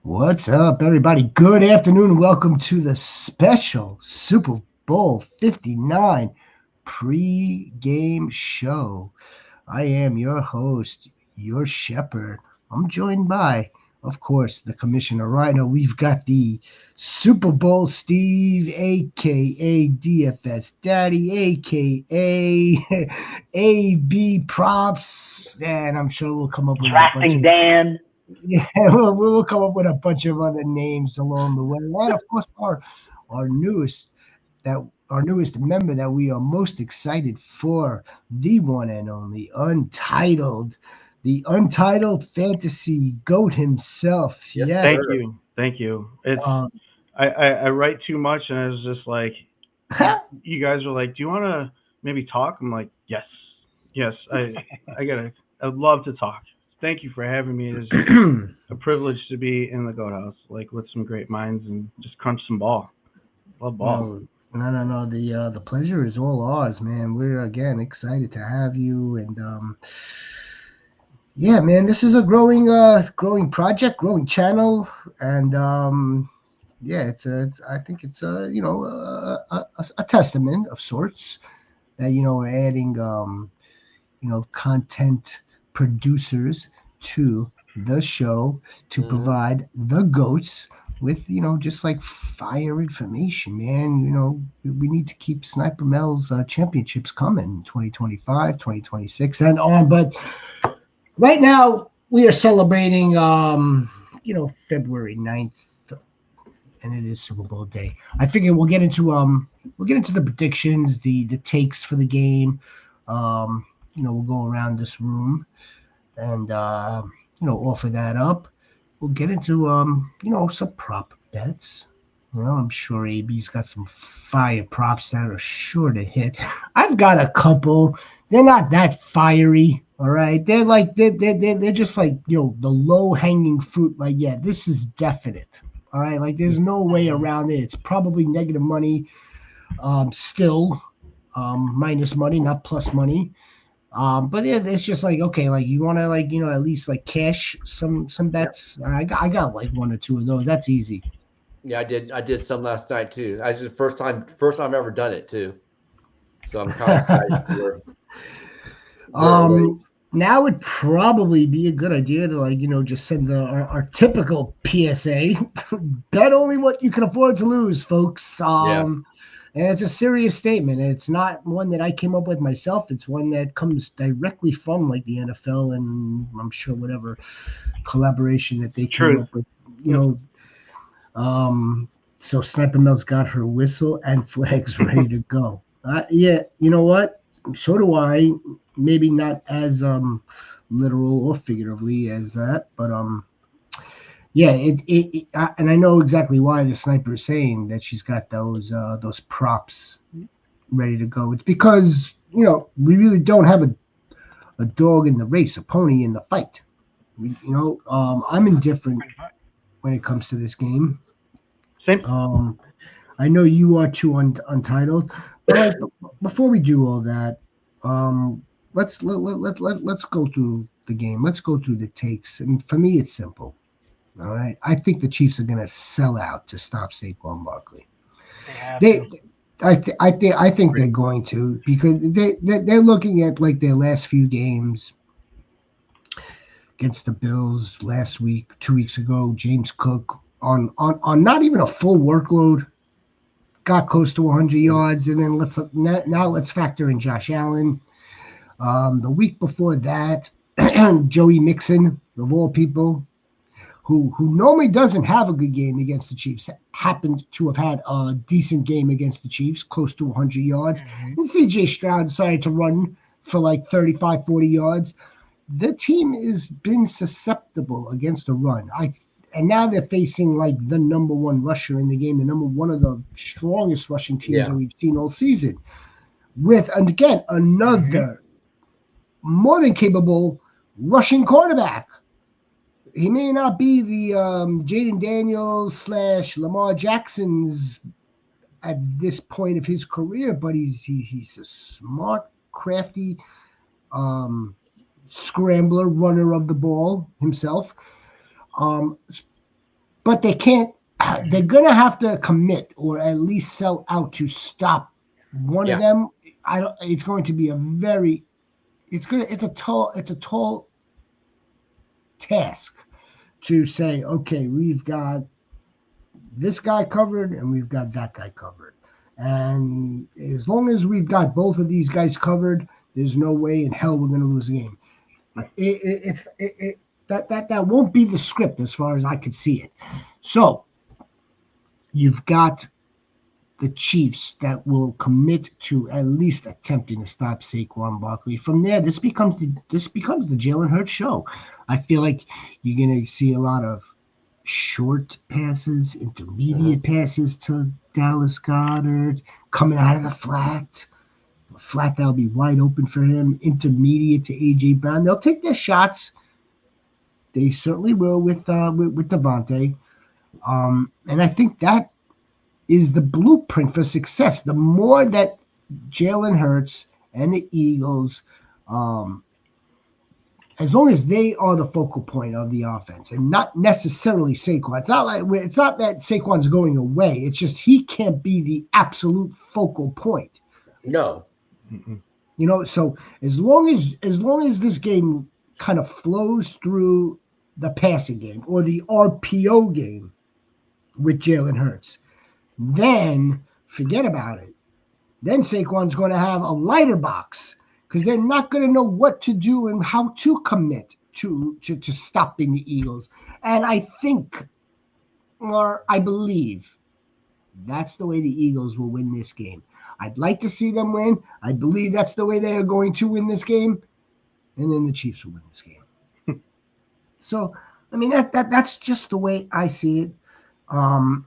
What's up, everybody? Good afternoon. Welcome to the special Super Bowl 59 pre-game show. I am your host, your shepherd. I'm joined by, of course, the Commissioner Rhino. We've got the Super Bowl Steve, a.k.a. DFS Daddy, a.k.a. AB Props. And I'm sure we'll come up with a bunch Drafting of... Dan. Yeah, we'll come up with a bunch of other names along the way. And of course, our newest our newest member that we are most excited for, the one and only the Untitled Fantasy Goat himself. Yes, Yes. sir. Thank you. It's Um, I write too much, and I was just like, you guys were like, do you want to maybe talk? I'm like, yes. I'd love to talk. Thank you for having me. It is a privilege to be in the goat house, like with some great minds and just crunch some ball. Love ball. no. The pleasure is all ours, man. We're again excited to have you, and yeah, man, this is a growing project, growing channel, and yeah, I think it's a testament of sorts that we're adding content producers to the show to provide the goats with just like fire information, man. We need to keep Sniper Mel's championships coming 2025, 2026, and on. But right now we are celebrating February 9th, and it is Super Bowl day. I figure we'll get into the predictions, the takes for the game. We'll go around this room and offer that up. We'll get into some prop bets. I'm sure AB's got some fire props that are sure to hit. I've got a couple. They're not that fiery. All right, they're just like the low hanging fruit. Like, yeah, this is definite. All right, like there's no way around it. It's probably negative money, still, minus money, not plus money. But yeah, it's just like, okay, like you want to at least like cash some bets. I got like one or two of those. That's easy. Yeah, I did some last night too. It's the first time I've ever done it too. So I'm kind of excited for where it is. Now would probably be a good idea to just send our typical PSA. Bet only what you can afford to lose, folks. And it's a serious statement. And it's not one that I came up with myself. It's one that comes directly from like the NFL and I'm sure whatever collaboration that they came up with. So Sniper Mel's got her whistle and flags ready to go. Yeah, you know what? So do I. Maybe not as literal or figuratively as that, but yeah, and I know exactly why the sniper is saying that she's got those props ready to go. It's because we really don't have a dog in the race, a pony in the fight. I'm indifferent when it comes to this game. Same. I know you are too untitled, but like before we do all that, let's go through the game. Let's go through the takes. And for me, it's simple. All right, I think the Chiefs are going to sell out to stop Saquon Barkley. I think they're going to because they're looking at like their last few games against the Bills last week, 2 weeks ago. James Cook on not even a full workload got close to 100 yards, and then let's factor in Josh Allen. The week before that, Joey Mixon, of all people, who normally doesn't have a good game against the Chiefs, happened to have had a decent game against the Chiefs, close to 100 yards. Mm-hmm. And C.J. Stroud decided to run for like 35, 40 yards. The team has been susceptible against a run. And now they're facing like the number one rusher in the game, one of the strongest rushing teams that we've seen all season. With, and again, another more than capable rushing quarterback. He may not be the Jaden Daniels / Lamar Jackson's at this point of his career, but he's a smart, crafty scrambler, runner of the ball himself. but they can't. They're gonna have to commit or at least sell out to stop one of them. It's going to be a very. It's a tall task to say, okay, we've got this guy covered and we've got that guy covered. And as long as we've got both of these guys covered, there's no way in hell we're going to lose the game. That won't be the script as far as I could see it. So you've got the Chiefs that will commit to at least attempting to stop Saquon Barkley. From there, this becomes the Jalen Hurts show. I feel like you're going to see a lot of short passes, intermediate passes to Dallas Goedert, coming out of the flat. A flat that'll be wide open for him, intermediate to A.J. Brown. They'll take their shots. They certainly will with Devontae. And I think that is the blueprint for success. The more that Jalen Hurts and the Eagles, as long as they are the focal point of the offense and not necessarily Saquon. It's not that Saquon's going away. It's just he can't be the absolute focal point. No. You know, so as long as this game kind of flows through the passing game or the RPO game with Jalen Hurts, then forget about it. Then Saquon's going to have a lighter box because they're not going to know what to do and how to commit to stopping the Eagles. And I think, or I believe, that's the way the Eagles will win this game. I'd like to see them win. I believe that's the way they are going to win this game. And then the Chiefs will win this game. So, I mean, that's just the way I see it. I'll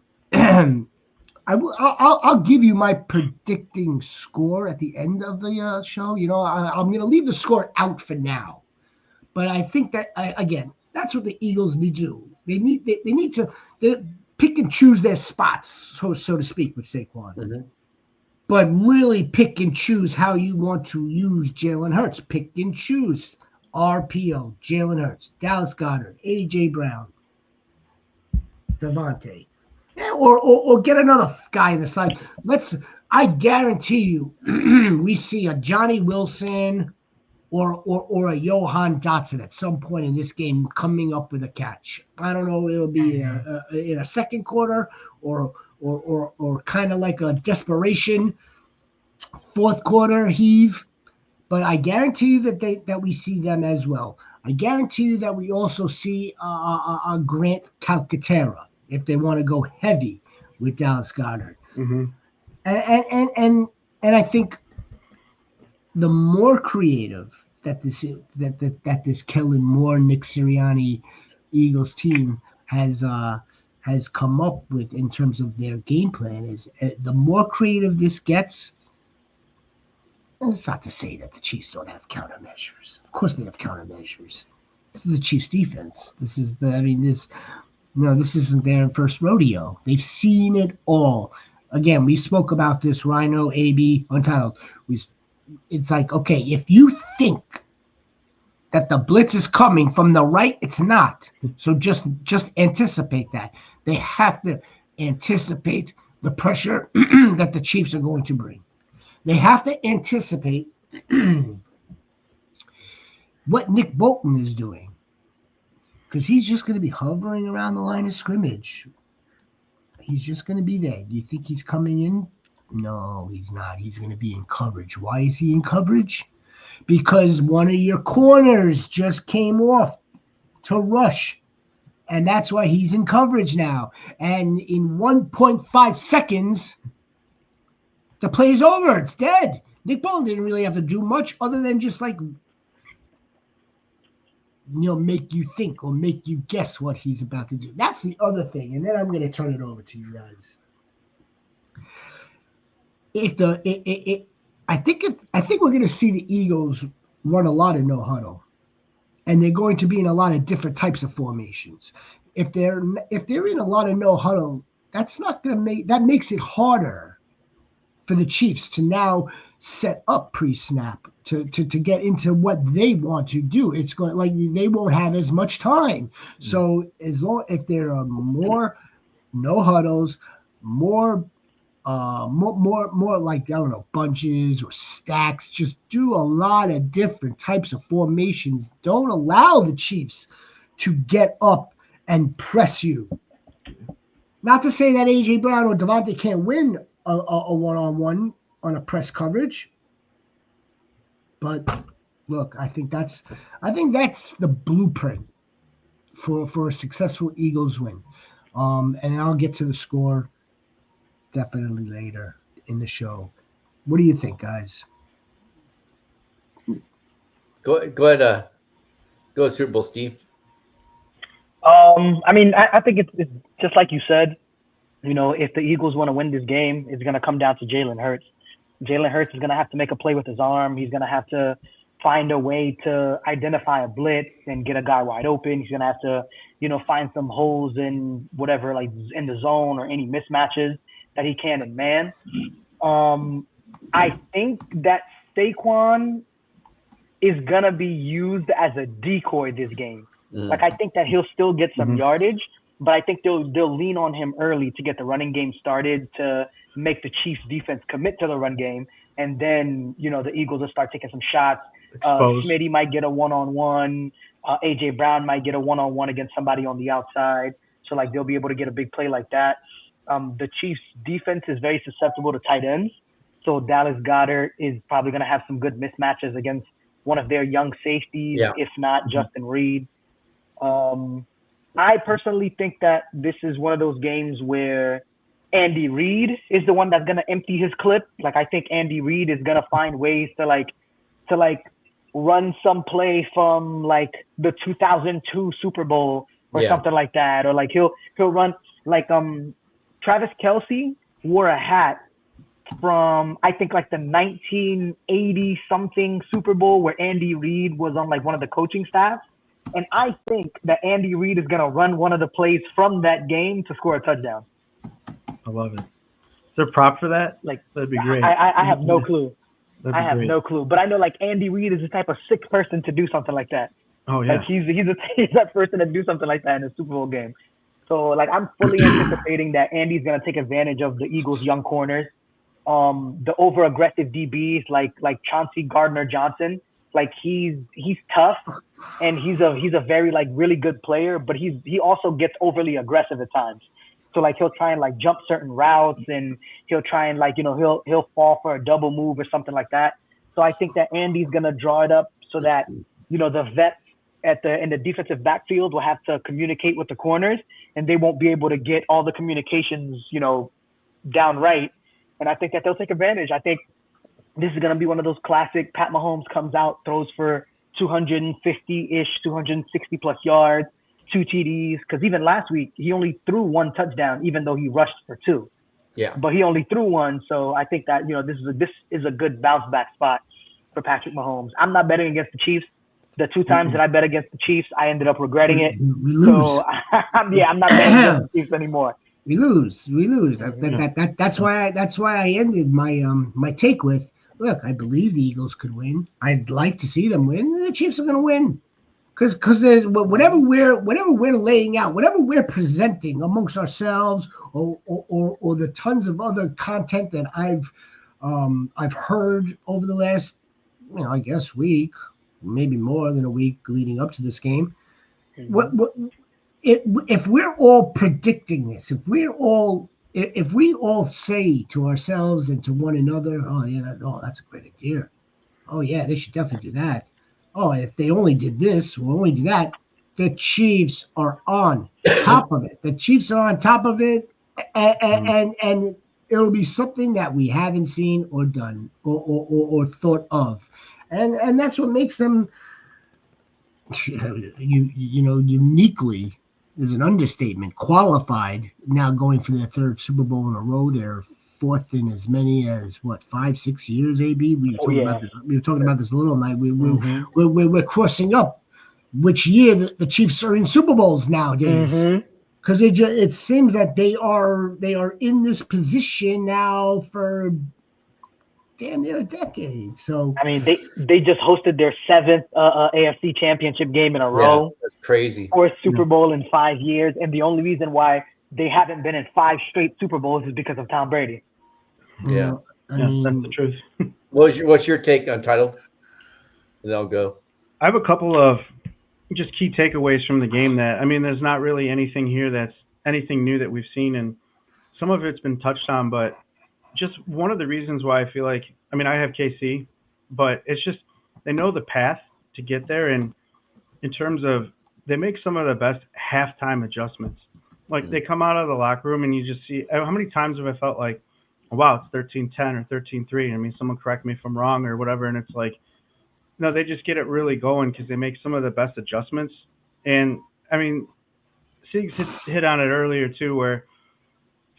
give you my predicting score at the end of the show. You know, I'm going to leave the score out for now. But I think that, again, that's what the Eagles need to do. They need to pick and choose their spots, so to speak, with Saquon. Mm-hmm. But really pick and choose how you want to use Jalen Hurts. Pick and choose RPO, Jalen Hurts, Dallas Goedert, A.J. Brown, Devontae. Or get another guy in the side. I guarantee you we see a Johnny Wilson or a Johan Dotson at some point in this game coming up with a catch. I don't know, it'll be in a second quarter or kind of like a desperation fourth quarter heave. But I guarantee you that we see them as well. I guarantee you that we also see a Grant Calcaterra if they want to go heavy with Dallas Goedert. Mm-hmm. And I think the more creative that this Kellen Moore, Nick Sirianni Eagles team has come up with in terms of their game plan is the more creative this gets. And it's not to say that the Chiefs don't have countermeasures. Of course they have countermeasures. This is the Chiefs defense. This isn't their first rodeo. They've seen it all. Again, we spoke about this, Rhino, AB, Untitled. It's like, okay, if you think that the blitz is coming from the right, it's not. So just anticipate that. They have to anticipate the pressure that the Chiefs are going to bring. They have to anticipate what Nick Bolton is doing. Because he's just going to be hovering around the line of scrimmage. He's just going to be there. Do you think he's coming in? No, he's not. He's going to be in coverage. Why is he in coverage? Because one of your corners just came off to rush. And that's why he's in coverage now. And in 1.5 seconds, the play's over. It's dead. Nick Bolton didn't really have to do much other than just make you think or make you guess what he's about to do. That's the other thing. And then I'm going to turn it over to you guys. I think we're going to see the Eagles run a lot of no huddle, and they're going to be in a lot of different types of formations. If they're in a lot of no huddle, that makes it harder for the Chiefs to now set up pre-snap to get into what they want to do. It's going like they won't have as much time. So if there are more no huddles, more like, I don't know, bunches or stacks, just do a lot of different types of formations. Don't allow the Chiefs to get up and press you. Not to say that A.J. Brown or Devontae can't win a one-on-one on a press coverage, but look, I think that's the blueprint for a successful Eagles win. And I'll get to the score definitely later in the show. What do you think, guys? Go ahead. Go Super Bowl, Steve. I mean, I think it's just like you said. You know, if the Eagles want to win this game, it's going to come down to Jalen Hurts. Jalen Hurts is going to have to make a play with his arm. He's going to have to find a way to identify a blitz and get a guy wide open. He's going to have to, you know, find some holes in whatever, like in the zone or any mismatches that he can in man. I think that Saquon is going to be used as a decoy this game. Like, I think that he'll still get some yardage, but I think they'll lean on him early to get the running game started, to make the Chiefs defense commit to the run game. And then, you know, the Eagles will start taking some shots. Smitty might get a one-on-one. A.J. Brown might get a one-on-one against somebody on the outside. So, like, they'll be able to get a big play like that. The Chiefs defense is very susceptible to tight ends. So Dallas Goedert is probably going to have some good mismatches against one of their young safeties, if not Justin Reed. I personally think that this is one of those games where Andy Reid is the one that's going to empty his clip. Like, I think Andy Reid is going to find ways to run some play from like the 2002 Super Bowl or something like that. Or like he'll run like, Travis Kelce wore a hat from, I think, like the 1980 something Super Bowl where Andy Reid was on like one of the coaching staffs. And I think that Andy Reid is going to run one of the plays from that game to score a touchdown. I love it. Is there a prop for that? Like, that'd be great. I have no clue. I have no clue. But I know, like, Andy Reid is the type of sick person to do something like that. Oh, yeah. Like, he's that person to do something like that in a Super Bowl game. So, like, I'm fully anticipating that Andy's going to take advantage of the Eagles' young corners. The over-aggressive DBs like Chauncey Gardner-Johnson. Like, he's tough, and he's a very, like, really good player, but he also gets overly aggressive at times. So, like, he'll try and, like, jump certain routes, and he'll try and, like, you know, he'll fall for a double move or something like that. So I think that Andy's going to draw it up so that, you know, the vets in the defensive backfield will have to communicate with the corners, and they won't be able to get all the communications, you know, down right. And I think that they'll take advantage. I think this is going to be one of those classic Pat Mahomes comes out, throws for 250-ish, 260-plus yards, 2 TDs. Because even last week, he only threw 1 touchdown, even though he rushed for 2. Yeah. But he only threw 1. So I think that, you know, this is a good bounce-back spot for Patrick Mahomes. I'm not betting against the Chiefs. The 2 times that I bet against the Chiefs, I ended up regretting it. We lose. So, I'm not betting against the Chiefs anymore. We lose. That's why I ended my my take with, look, I believe the Eagles could win. I'd like to see them win. The Chiefs are going to win, because whatever we're laying out, whatever we're presenting amongst ourselves, or the tons of other content that I've heard over the last, you know, I guess week, maybe more than a week leading up to this game. If we're all predicting this, if we all say to ourselves and to one another, that's a great idea. Oh yeah, they should definitely do that. Oh, if they only did this, we'll only do that. The Chiefs are on top of it. The Chiefs are on top of it, and it'll be something that we haven't seen or done or thought of, and that's what makes them, you know, uniquely, is an understatement, qualified, now going for their 3rd Super Bowl in a row. They're 4th in as many as, 5-6 years, AB? We were talking about this a little night. We're crossing up which year the Chiefs are in Super Bowls nowadays. Because it seems that they are in this position now for damn near a decade. So I mean, they just hosted their 7th AFC Championship game in a row. That's crazy. 4th Super Bowl in 5 years, and the only reason why they haven't been in 5 straight Super Bowls is because of Tom Brady. Yeah. I mean, that's the truth. What's your take on title? And I'll go. I have a couple of just key takeaways from the game that, I mean, there's not really anything here that's anything new that we've seen, and some of it's been touched on, but just one of the reasons why I feel like, I mean, I have KC, but it's just they know the path to get there, and in terms of they make some of the best halftime adjustments. Like they come out of the locker room and you just see how many times have I felt like, oh, wow, it's 13-10 or 13-3. I mean, someone correct me if I'm wrong or whatever, and it's like, no, they just get it really going because they make some of the best adjustments. And I mean, Siegs hit on it earlier too, where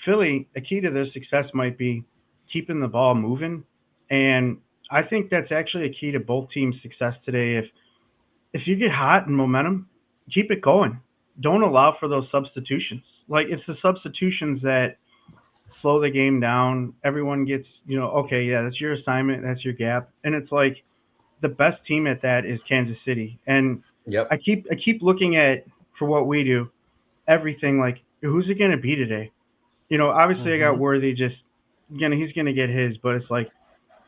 Philly, a key to their success might be keeping the ball moving. And I think that's actually a key to both teams' success today. If you get hot and momentum, keep it going. Don't allow for those substitutions. Like, it's the substitutions that slow the game down. Everyone gets, okay, yeah, that's your assignment, that's your gap. And it's like the best team at that is Kansas City. And I keep looking at, for what we do, everything like, who's it going to be today? Obviously I got Worthy, just, he's going to get his, but it's like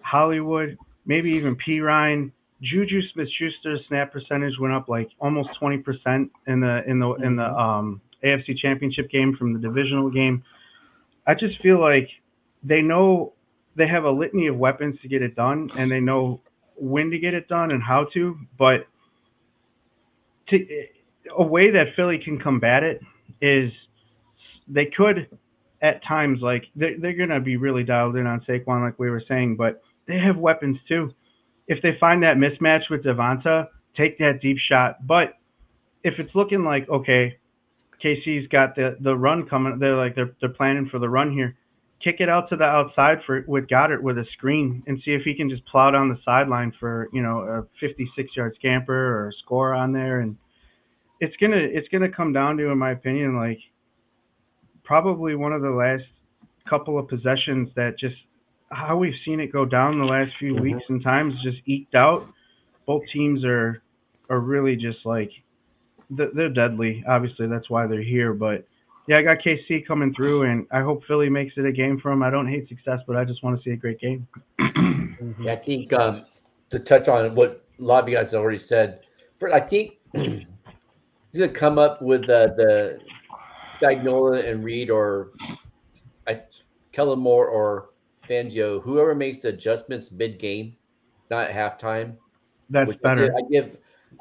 Hollywood, maybe even P. Ryan, Juju Smith-Schuster's snap percentage went up like almost 20% in the AFC Championship game from the divisional game. I just feel like they know they have a litany of weapons to get it done, and they know when to get it done and how to. But a way that Philly can combat it is they could at times, like they're going to be really dialed in on Saquon, like we were saying, but they have weapons too. If they find that mismatch with Devonta, take that deep shot. But if it's looking like, okay, KC's got the run coming, they're planning for the run here, kick it out to the outside with Goddard with a screen and see if he can just plow down the sideline for, a 56-yard scamper or a score on there. And it's gonna come down to, in my opinion, like probably one of the last couple of possessions that just how we've seen it go down the last few weeks and times just eked out. Both teams are really just like they're deadly. Obviously, that's why they're here. But yeah, I got KC coming through, and I hope Philly makes it a game for them. I don't hate success, but I just want to see a great game. Yeah, I think to touch on what a lot of you guys already said, I think he's gonna come up with the Spagnuolo and Reed or Kellen Moore or Fangio, whoever makes the adjustments mid-game, not at halftime. That's better.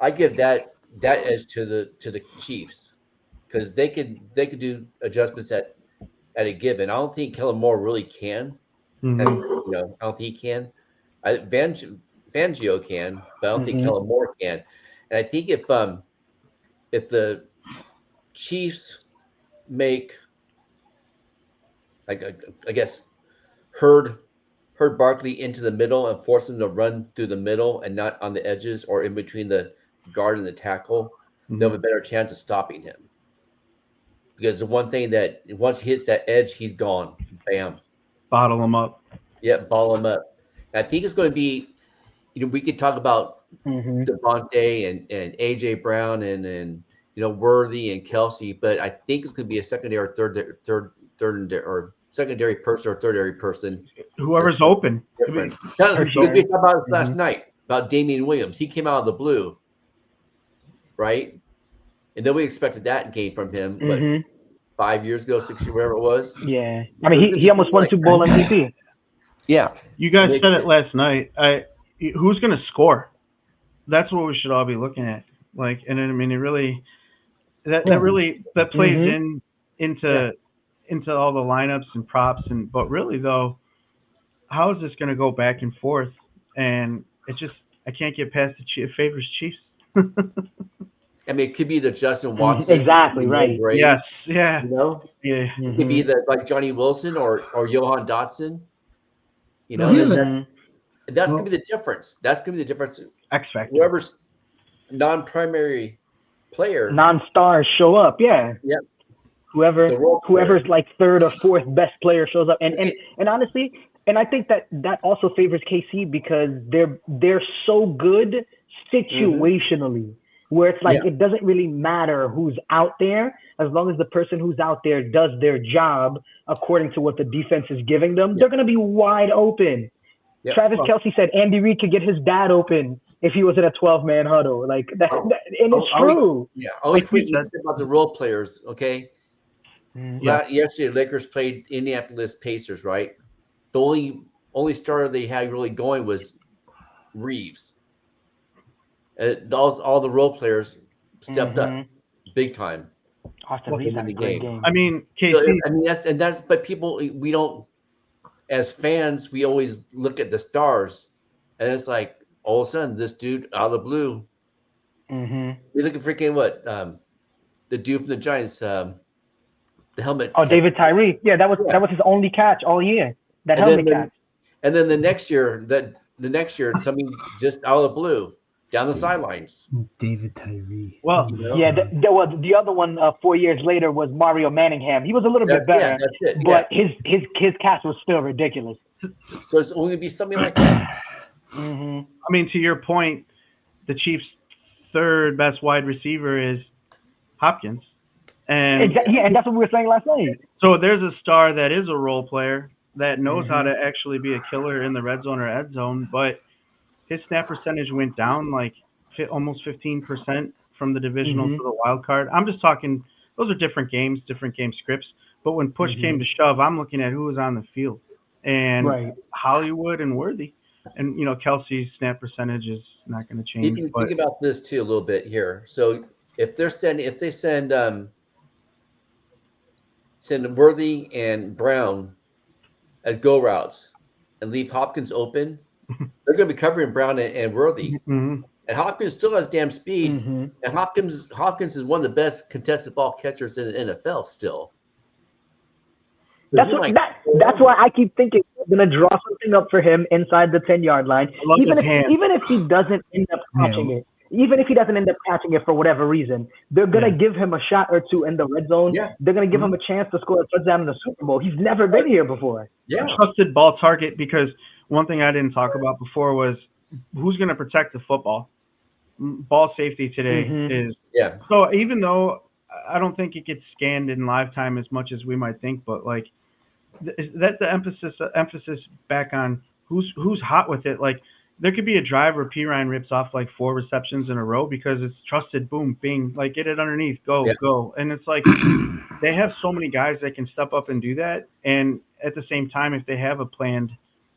I give that edge to the Chiefs because they could do adjustments at a given. I don't think Kellen Moore really can. And, I don't think he can. Fangio can, but I don't think Kellen Moore can. And I think if the Chiefs make, I guess, herd Barkley into the middle and force him to run through the middle and not on the edges or in between the guard and the tackle, they'll have a better chance of stopping him. Because the one thing that once he hits that edge, he's gone. Bam. Bottle him up. Yeah, ball him up. And I think it's going to be, we could talk about Devontae and AJ Brown and Worthy and Kelsey, but I think it's going to be a secondary or or secondary person or third person. Whoever's open. Different. We talked about it last night about Damian Williams. He came out of the blue, right? And then we expected that game from him, but 5 years ago, 6 years, whatever it was. Yeah. I mean, he almost won Super Bowl MVP. Yeah. You guys said it last night. Who's going to score? That's what we should all be looking at. Like, and I mean, it really, that plays into all the lineups and props, but really though, how is this going to go back and forth? And it just, I can't get past the favors Chiefs. I mean, it could be the Justin Watson. Exactly right. Yes. Yeah. Yeah. It could be like Johnny Wilson or Johan Dotson. That's going to be the difference. That's going to be the difference. X factor. Whoever's non-primary player, non-stars show up. Yeah. Yep. Whoever's like third or fourth best player shows up, and honestly, And I think that also favors KC because they're so good situationally, where it's like it doesn't really matter who's out there as long as the person who's out there does their job according to what the defense is giving them. They're going to be wide open. Travis Kelce said Andy Reid could get his dad open if he was in a 12-man huddle. Like that, and it's true. Always about the role players, okay? Yesterday, Lakers played Indianapolis Pacers, right? The only starter they had really going was Reeves. All the role players stepped up big time. Austin Reeves had a great game. I mean, KC. So, that's but people, we don't, as fans, we always look at the stars, and it's like all of a sudden this dude out of the blue. We look at freaking what the dude from the Giants, the helmet. Oh, David Tyree. Yeah, that was his only catch all year. That helmet catch. And then the next year, something just out of the blue down the sidelines. David Tyree. Well, the other one 4 years later was Mario Manningham. He was a little bit better, but his catch was still ridiculous. So it's only be something like that. I mean, to your point, the Chiefs' third best wide receiver is Hopkins. And and that's what we were saying last night. So there's a star that is a role player that knows how to actually be a killer in the red zone or end zone, but his snap percentage went down like almost 15% from the divisional to the wild card. I'm just talking; those are different games, different game scripts. But when push came to shove, I'm looking at who was on the field, and Hollywood and Worthy, and Kelsey's snap percentage is not going to change. You can think about this too a little bit here. So if they send Worthy and Brown as go routes and leave Hopkins open, they're going to be covering Brown and Worthy. And Hopkins still has damn speed. And Hopkins is one of the best contested ball catchers in the NFL still. That's why I keep thinking they're going to draw something up for him inside the 10-yard line. Even if he doesn't end up catching it. Even if he doesn't end up catching it for whatever reason, they're going to give him a shot or two in the red zone. They're going to give him a chance to score a touchdown in the Super Bowl. He's never been here before. Trusted ball target, because one thing I didn't talk about before was who's going to protect the football. Ball safety today is so even though I don't think it gets scanned in live time as much as we might think, but like that's the emphasis back on who's hot with it. Like there could be a drive where P. Ryan rips off like 4 receptions in a row because it's trusted, boom, bing, like get it underneath, go. And it's like they have so many guys that can step up and do that. And at the same time, if they have a planned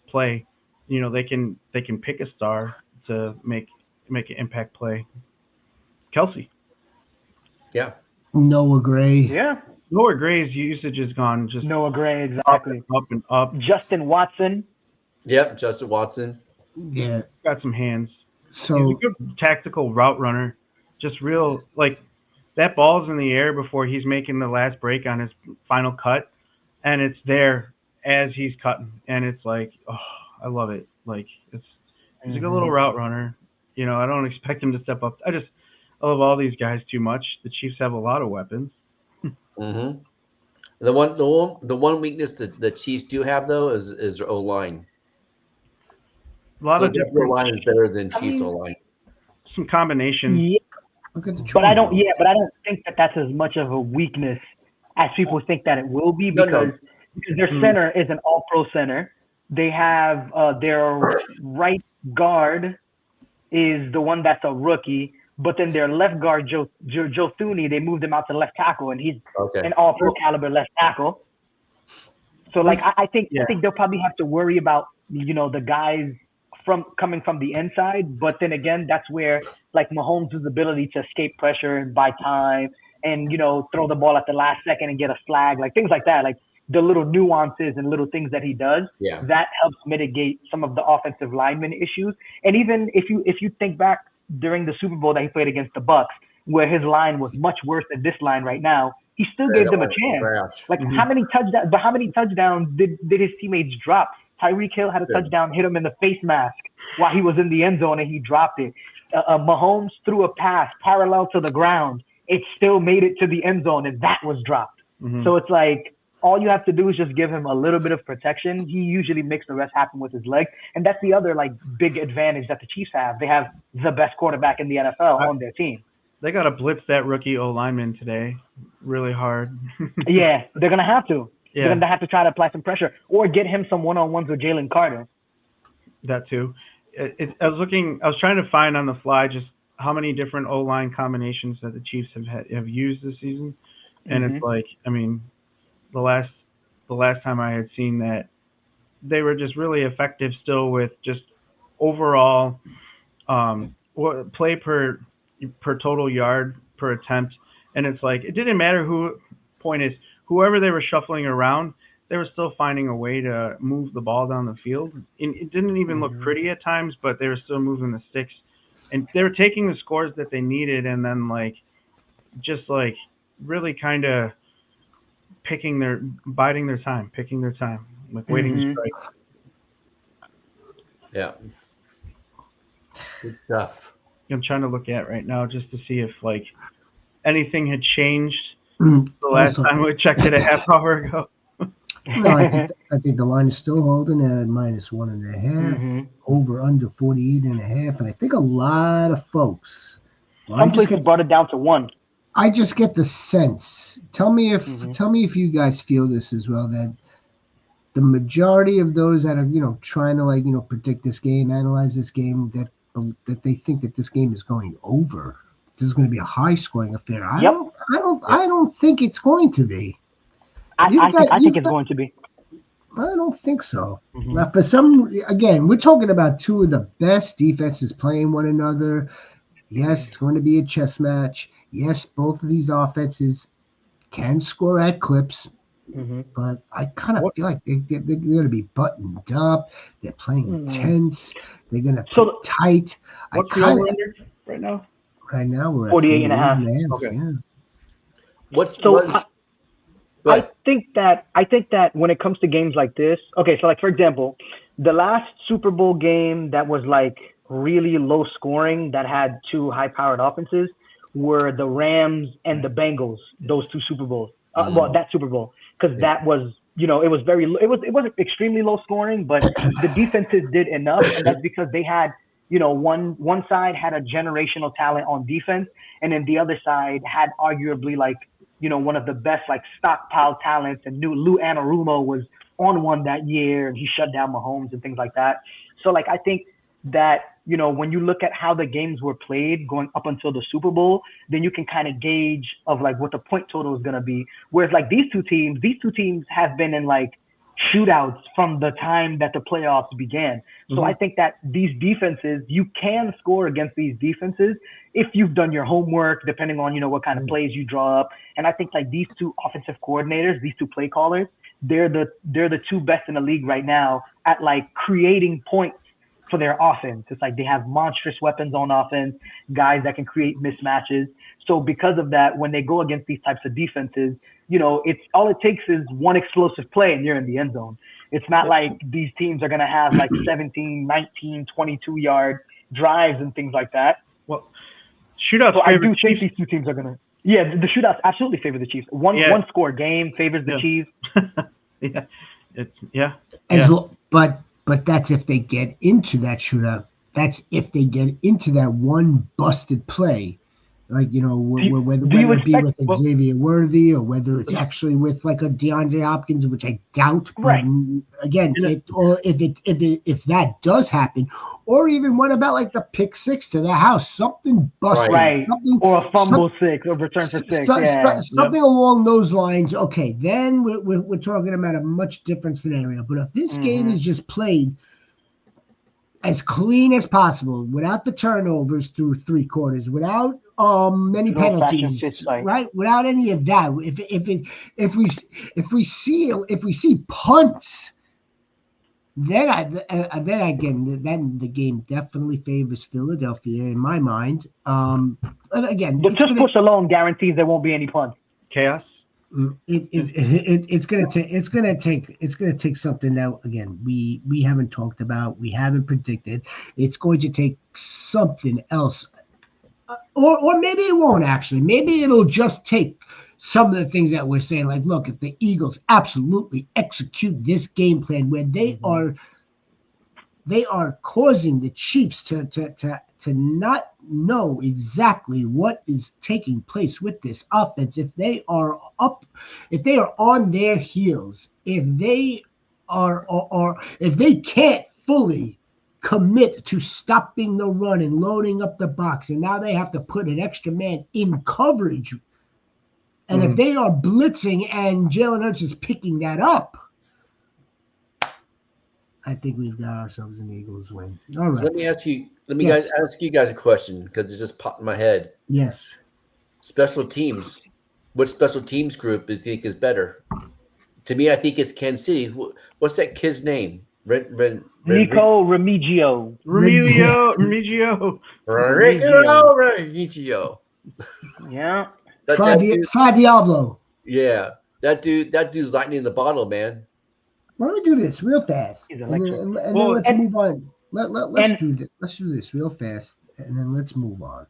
play, they can pick a star to make an impact play. Kelsey. Noah Gray. Noah Gray's usage has gone just Noah Gray, exactly. Up and up. Justin Watson. Justin Watson. Got some hands. So he's a good tactical route runner. Just real, like that ball's in the air before he's making the last break on his final cut, and it's there as he's cutting, and it's like, oh, I love it. Like he's a good little route runner. I don't expect him to step up. I love all these guys too much. The Chiefs have a lot of weapons. The one weakness that the Chiefs do have though is their O-line. A lot of different line is better than Chiefs O-line. Some combinations. But I don't think that that's as much of a weakness as people think that it will be because their center is an all-pro center. They have their right guard is the one that's a rookie, but then their left guard, Joe Thuney, they moved him out to left tackle, and he's an all-pro caliber left tackle. So, like, I think they'll probably have to worry about, the guys coming from the inside. But then again, that's where, like, Mahomes' ability to escape pressure and buy time and, throw the ball at the last second and get a flag, like, things like that. Like, the little nuances and little things that he does, that helps mitigate some of the offensive lineman issues. And even if you think back during the Super Bowl that he played against the Bucks, where his line was much worse than this line right now, he still gave them a chance. Like how many touchdowns did his teammates drop? Tyreek Hill had a touchdown, hit him in the face mask while he was in the end zone and he dropped it. Mahomes threw a pass parallel to the ground. It still made it to the end zone and that was dropped. So it's like, all you have to do is just give him a little bit of protection. He usually makes the rest happen with his leg. And that's the other like big advantage that the Chiefs have. They have the best quarterback in the NFL on their team. They got to blitz that rookie O-lineman today really hard. Yeah, they're going to have to. Yeah. They're going to have to try to apply some pressure or get him some one-on-ones with Jalen Carter. That too. I was trying to find on the fly just how many different O-line combinations that the Chiefs have used this season. And it's like, I mean, the last time I had seen that, they were just really effective still with just overall play per total yard per attempt. And it's like, it didn't matter whoever they were shuffling around, they were still finding a way to move the ball down the field. And it didn't even look pretty at times, but they were still moving the sticks. And they were taking the scores that they needed and then just really kind of picking their time, like waiting to strike. Yeah. Good stuff. I'm trying to look at right now just to see if anything had changed the last time we checked it a half hour ago. No, I think the line is still holding at -1.5, over under 48.5, and I think a lot of folks. Some places brought it down to 1. I just get the sense. Tell me if you guys feel this as well, that the majority of those that are trying to predict this game, analyze this game, that they think that this game is going over. This is going to be a high scoring affair. I don't think it's going to be. I think it's going to be. I don't think so. Now, again, we're talking about two of the best defenses playing one another. Yes, it's going to be a chess match. Yes, both of these offenses can score at clips, but I kind of feel like they're going to be buttoned up. They're playing intense. They're going to play tight. What's the over right now? Right now we're at 48.5. Okay. Yeah. I think that when it comes to games like this, okay, so for example, the last Super Bowl game that was really low scoring that had two high powered offenses were the Rams and the Bengals, those two Super Bowls. That Super Bowl, because that was, it wasn't extremely low scoring, but the defenses did enough, and that's because they had, one side had a generational talent on defense, and then the other side had arguably one of the best stockpile talents, and Lou Anarumo was on one that year, and he shut down Mahomes and things like that. So I think that when you look at how the games were played going up until the Super Bowl, then you can kind of gauge of what the point total is going to be. Whereas these two teams have been in shootouts from the time that the playoffs began. So I think that these defenses, you can score against these defenses if you've done your homework, depending on, what kind of plays you draw up. And I think these two offensive coordinators, these two play callers, they're the two best in the league right now at creating points for their offense. It's they have monstrous weapons on offense, guys that can create mismatches. So because of that, when they go against these types of defenses, it's all it takes is one explosive play and you're in the end zone. It's not these teams are going to have 17, 19, 22-yard drives and things like that. Well, shootouts. So I do think these two teams are going to. Yeah, the shootouts absolutely favor the Chiefs. One score game favors the Chiefs. But that's if they get into that shootout. That's if they get into that one busted play. Whether it be with Xavier Worthy or whether it's actually with a DeAndre Hopkins, which I doubt. Right. Again, if that does happen, or even what about the pick six to the house, something busted, right? Or a fumble six or return for six, something along those lines. Okay, then we're talking about a much different scenario. But if this game is just played as clean as possible, without the turnovers through 3 quarters, without many penalties, right? Without any of that, if we see punts, then the game definitely favors Philadelphia in my mind. But again, but just push alone guarantees there won't be any punts. Chaos. It's gonna take something that again we haven't talked about, we haven't predicted. It's going to take something else, or maybe it won't actually. Maybe it'll just take some of the things that we're saying, like, look, if the Eagles absolutely execute this game plan where they are causing the Chiefs to not know exactly what is taking place with this offense, if they are on their heels, if they are or if they can't fully commit to stopping the run and loading up the box, and now they have to put an extra man in coverage. And if they are blitzing and Jalen Hurts is picking that up, I think we've got ourselves an Eagles win. All right. So let me ask you guys a question because it just popped in my head. Yes. Special teams. Which special teams group do you think is better? To me, I think it's Kansas City. What's that kid's name? Nico Remigio. Remigio. Yeah. Fra Diablo. Yeah. That dude's lightning in the bottle, man. Why don't we do this real fast? He's And then let's move on. Let's do this. Let's do this real fast, and then let's move on.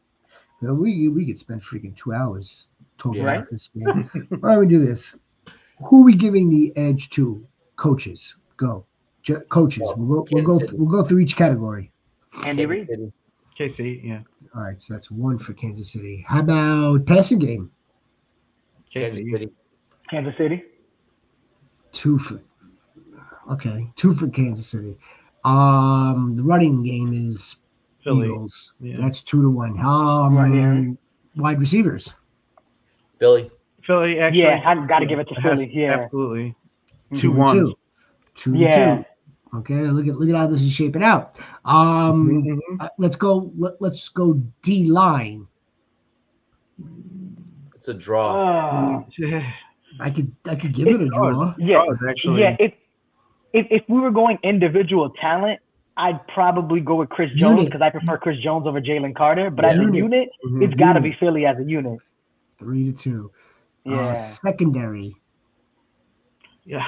We could spend freaking 2 hours talking about this game. Why don't we do this? Who are we giving the edge to? Coaches. Go. Coaches. We'll go through each category. Andy Reid. KC, yeah. All right, so that's 1 for Kansas City. How about passing game? Kansas City. 2 for Kansas City. The running game is Philly. Eagles. Yeah. That's 2-1. Wide receivers. Philly, actually. Yeah, I've got to give it to Philly. Yeah, absolutely. 2-1. 2-2. Okay, look at how this is shaping out. Let's go D line. it's a draw. I could give it a draw. Yeah, actually. yeah. If we were going individual talent, I'd probably go with Chris Jones because I prefer Chris Jones over Jalen Carter. But as a unit, it's got to be Philly as a unit. 3-2. Yeah. Secondary. Yeah.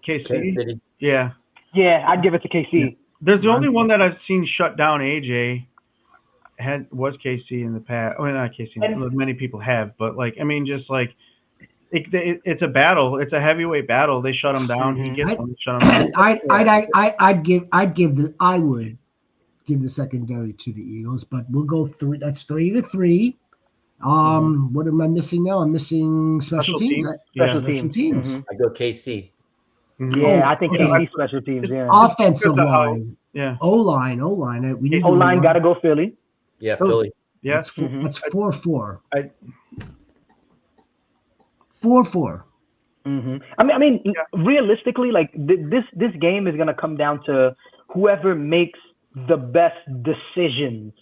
Kansas KC. City. Yeah. Yeah, I'd give it to KC. Yeah. There's the only one that I've seen shut down AJ was KC in the past. Well, not KC. Many people have, but it's a battle. It's a heavyweight battle. They shut him down. He gets one. Shut him down. I would give the secondary to the Eagles, but we'll go 3. That's 3-3. What am I missing now? I'm missing special teams. Special teams. I go KC. Yeah, I think KC special teams. Yeah. Offensive line. Yeah. O-line. O-line got to go Philly. Yeah, Philly. Yeah. That's 4-4. 4-4. I mean, realistically, like this game is gonna come down to whoever makes the best decisions.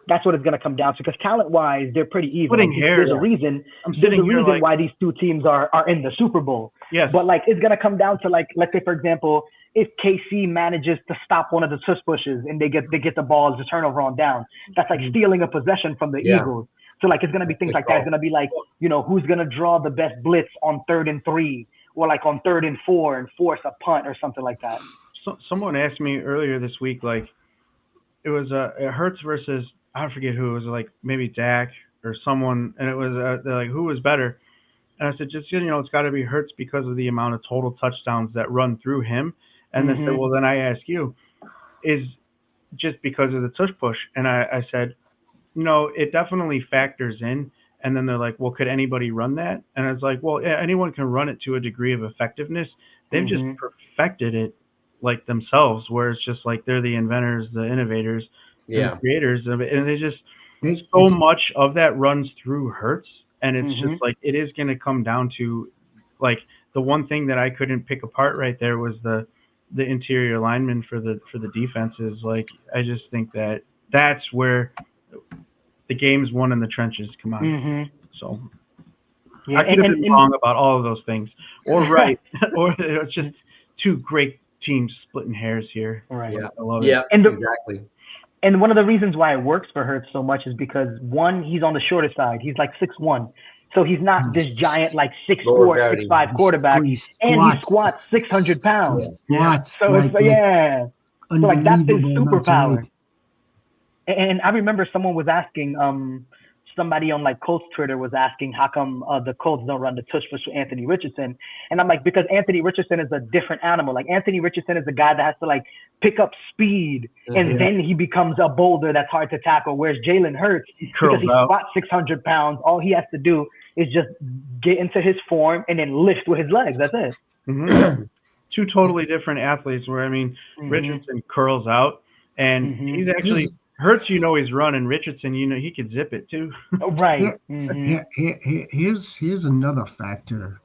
That's what it's gonna come down to. Because talent-wise, they're pretty even. There's a reason. Why these two teams are in the Super Bowl. Yes. But it's gonna come down to let's say for example, if KC manages to stop one of the tush pushes and they get the ball as a turnover on down, that's like stealing a possession from the Eagles. So it's gonna be things like that. It's gonna be who's gonna draw the best blitz on 3rd and 3, or on 3rd and 4 and force a punt or something like that. So, someone asked me earlier this week, it was Hurts versus I forget who it was, maybe Dak or someone, and it was they're who was better? And I said, just it's got to be Hurts because of the amount of total touchdowns that run through him. And they said, well, then I ask you, is just because of the tush push? And I said, no, it definitely factors in. And then they're like, well, could anybody run that? And I was like, well, yeah, anyone can run it to a degree of effectiveness. They've just perfected it themselves, where it's just they're the inventors, the innovators, the creators of it. And so much of that runs through Hurts. And it's just it is going to come down to the one thing that I couldn't pick apart right there was the interior linemen for the defenses. I just think that's where the game's won in the trenches. Come on. So I could have been wrong about all of those things, or right, or it's just two great teams splitting hairs here. Right. Yeah. I love it. Yeah. Exactly. And one of the reasons why it works for Hurts so much is because one, he's on the shorter side. He's 6'1". So he's not this giant 6'4", 6'5" quarterback, and he squats 600 pounds. So it's so that's his superpower. And I remember someone was asking somebody on like Colts Twitter was asking how come the Colts don't run the tush push with Anthony Richardson, and I'm like, because Anthony Richardson is a different animal. Like Anthony Richardson is a guy that has to like pick up speed, and then he becomes a boulder that's hard to tackle. Whereas Jalen Hurts, because he squats 600 pounds, all he has to do is just get into his form and then lift with his legs. That's it. Two totally different athletes. Where I mean, Richardson curls out, and he's actually. Hurts, he's running. Richardson, he could zip it too. Right. Here's another factor,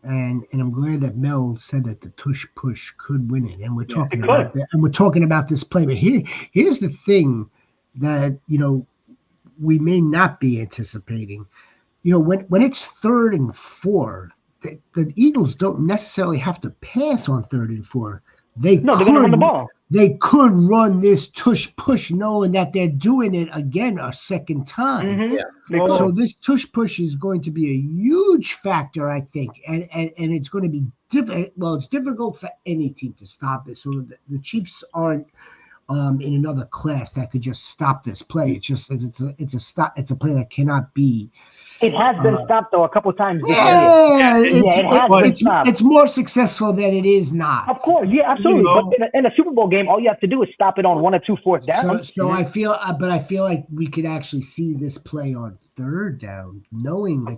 and I'm glad that Mel said that the tush push could win it, and we're talking about that, and we're talking about this play. But here's the thing that we may not be anticipating. When it's 3rd and 4, the Eagles don't necessarily have to pass on 3rd and 4. They're gonna run the ball. They could run this tush push knowing that they're doing it again a second time. So this tush push is going to be a huge factor, I think. And it's going to be difficult. Well, it's difficult for any team to stop it. So the Chiefs aren't in another class that could just stop this play. It's just it's a play that cannot be. It has been stopped though a couple of times. It's more successful than it is not. Of course, yeah, absolutely. But in a Super Bowl game, all you have to do is stop it on 1 or 2 4th down. So I feel like we could actually see this play on 3rd down, knowing that.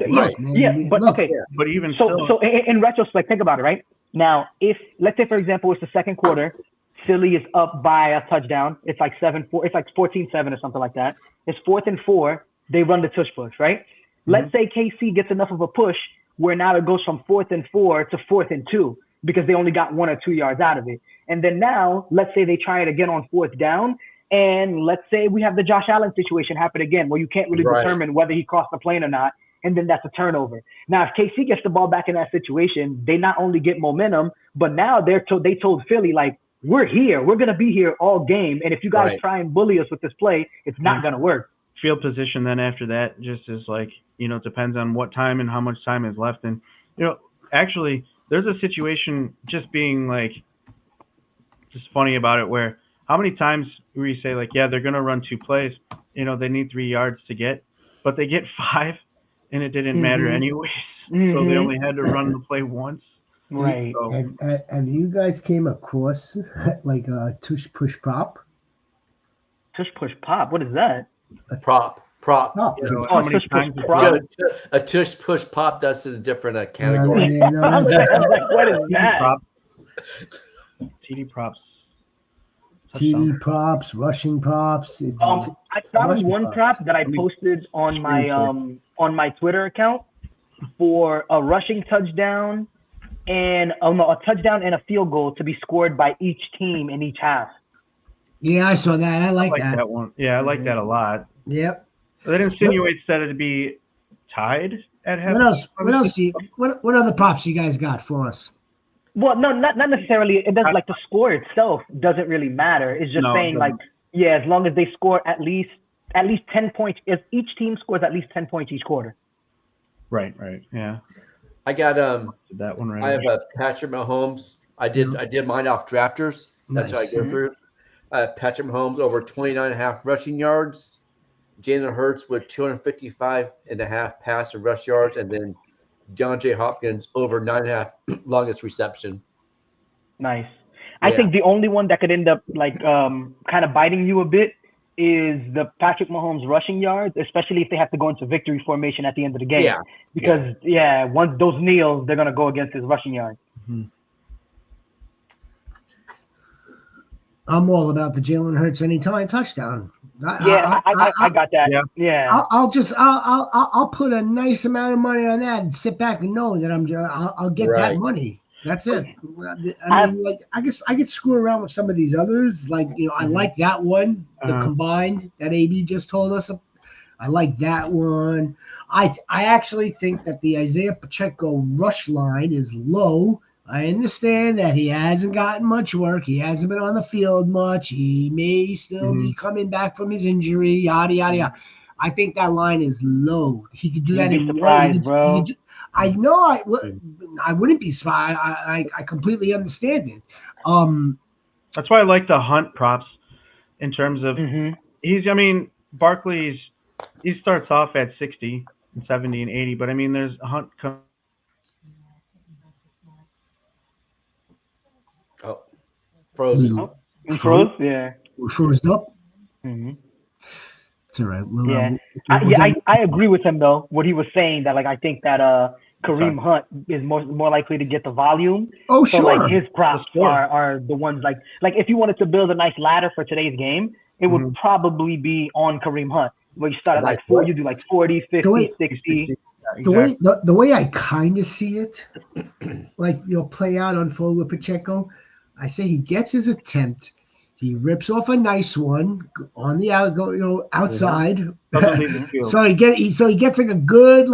But even so in retrospect, think about it. Right now, if let's say for example it's the 2nd quarter, Philly is up by a touchdown. It's like 7-4. It's like 14-7 or something like that. It's 4th and 4. They run the tush push, right? Let's say KC gets enough of a push where now it goes from 4th and 4 to 4th and 2 because they only got 1 or 2 yards out of it. And then now, let's say they try it again on 4th down, and let's say we have the Josh Allen situation happen again where you can't really determine whether he crossed the plane or not, and then that's a turnover. Now, if KC gets the ball back in that situation, they not only get momentum, but now they told Philly, like, we're here. We're going to be here all game, and if you guys try and bully us with this play, it's not going to work. Field position then after that just is like, depends on what time and how much time is left. And, actually, there's a situation just being like, just funny about it where how many times we say like, yeah, they're going to run 2 plays, they need 3 yards to get, but they get 5 and it didn't matter anyways. So they only had to run the play once. Right. So, have you guys came across like a tush push prop? Tush push pop? What is that? A prop. Oh, how many times a tush push pop? That's a different category. What is that? TD props. TD props, rushing props. I found one prop that I posted on my Twitter account for a rushing touchdown and a touchdown and a field goal to be scored by each team in each half. Yeah, I saw that. I like that one. Yeah, I like that a lot. Yep. That insinuates that it'd be tied at half. What other props you guys got for us? Well, no, not necessarily. It does like the score itself doesn't really matter. It's just saying like, yeah, as long as they score at least 10 points, if each team scores at least 10 points each quarter. Right. Yeah. I got that one right. I have a Patrick Mahomes. I did mine off drafters. That's what I go through. Patrick Mahomes over 29.5 rushing yards. Jalen Hurts with 255.5 pass and rush yards, and then DeAndre Hopkins over 9.5 longest reception. Nice. I think the only one that could end up like kind of biting you a bit is the Patrick Mahomes rushing yards, especially if they have to go into victory formation at the end of the game. Yeah. Because once those kneels, they're gonna go against his rushing yards. I'm all about the Jalen Hurts anytime touchdown. I got that. Yeah. I'll put a nice amount of money on that and sit back and know that I'll get that money. That's it. I mean, like I guess I could screw around with some of these others. Like I like that one, the combined that AB just told us. I like that one. I actually think that the Isaiah Pacheco rush line is low. I understand that he hasn't gotten much work. He hasn't been on the field much. He may still be coming back from his injury, yada, yada, yada. I think that line is low. He could do that in one. Bro. I know I wouldn't be surprised. I completely understand it. That's why I like the Hunt props in terms of Barkley's, he starts off at 60 and 70 and 80, but I mean, there's Hunt. Oh, frozen. Oh, we froze. Yeah. We froze up. Mm-hmm. It's all right. We'll, Yeah, we'll I agree with him though. What he was saying that like I think that Kareem Hunt is more likely to get the volume. Oh, so sure. like his props are the ones like if you wanted to build a nice ladder for today's game, it would probably be on Kareem Hunt. Where you start at like 4, you do like 40, 50, 60. The way I kind of see it, like play out, unfold with Pacheco, I say he gets his attempt. He rips off a nice one on the outside. so he gets like a good